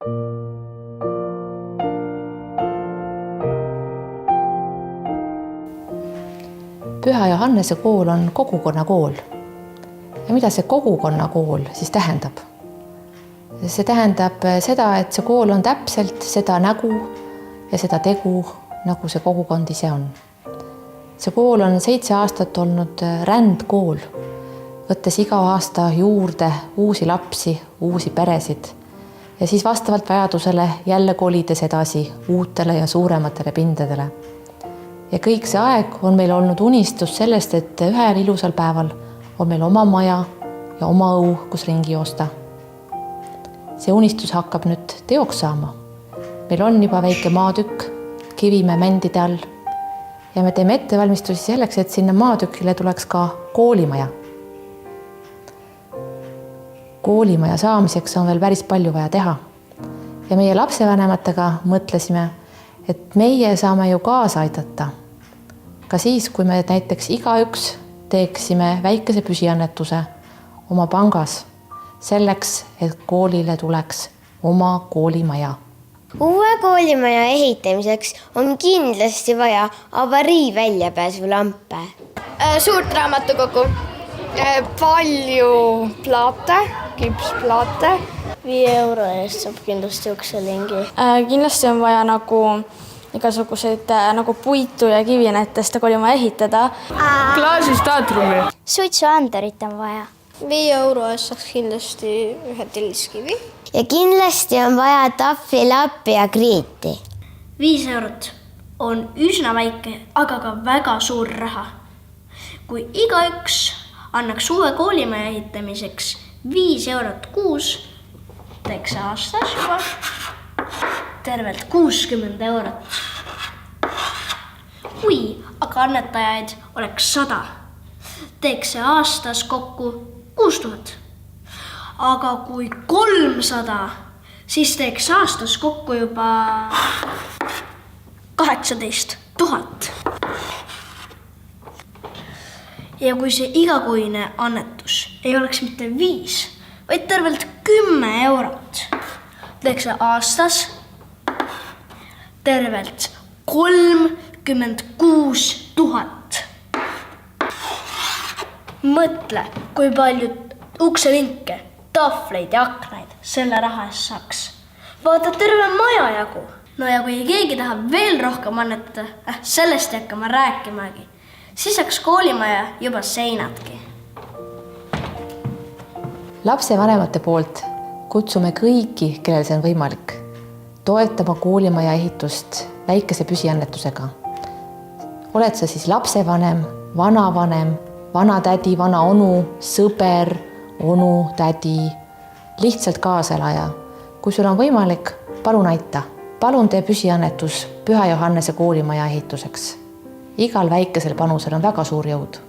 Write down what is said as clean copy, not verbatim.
Püha Johannese kool on kogukonnakool. Ja mida see kogukonnakool siis tähendab? See tähendab seda, et see kool on täpselt seda nägu ja seda tegu, nagu see kogukond ise on. See kool on 7 aastat olnud rändkool, võttes iga aasta juurde uusi lapsi, uusi peresid ja siis vastavalt vajadusele jälle kolides edasi uutele ja suurematele pindadele. Ja kõik see aeg on meil olnud unistus sellest, et ühel ilusal päeval on meil oma maja ja oma õu, kus ringi joosta. See unistus hakkab nüüd teoks saama. Meil on juba väike maatükk Kivimäe mändide all ja me teeme ettevalmistusi selleks, et sinna maatükile tuleks ka koolimaja. Koolimaja saamiseks on veel päris palju vaja teha. Ja meie lapsevanematega mõtlesime, et meie saame ju kaasa aidata. Ka siis, kui me näiteks igaüks teeksime väikese püsiannetuse oma pangas selleks, et koolile tuleks oma koolimaja. Uue koolimaja ehitamiseks on kindlasti vaja avarii väljapääsu lampe. Suurt raamatukogu, palju plaate, kipsplaate. 5 euro eest saab kindlasti ukselingi. Kindlasti on vaja nagu igasuguseid nagu puitu ja kivinetest kolima ehitada. Klaasist aatrumi. Suitsuanderit on vaja. 5 euro eest saaks kindlasti ühe telliskivi. Ja kindlasti on vaja tahvlilappi ja kriiti. 5 eurot on üsna väike, aga ka väga suur raha. Kui igaüks annaks uue koolimaja ehitamiseks 5 eurot kuus, teeks aastas juba tervelt 60 eurot. Kui aga annetajaid oleks 100, teeks see aastas kokku 6000. Aga kui 300, siis teeks aastas kokku juba 18 000. Ja kui see igakuine annetus ei oleks mitte 5, vaid tervelt 10 eurot, teeks see aastas tervelt 36 000. Mõtle, kui palju ukselinke, tahvleid ja aknaid selle raha eest saaks. Vaata terve maja jagu. No ja kui keegi tahab veel rohkem annetada, sellest ei hakka ma rääkimagi, siis saaks koolimaja juba seinadki. Lapsevanemate poolt kutsume kõiki, kellel see on võimalik, toetama koolimaja ehitust väikese püsiannetusega. Oled sa siis lapsevanem, vanavanem, vanatädi, vana onu, sõber, onu, tädi, lihtsalt kaaselaja. Kui sul on võimalik, palun aita. Palun tee püsiannetus Püha Johannese koolimaja ehituseks. Igal väikesel panusel on väga suur jõud.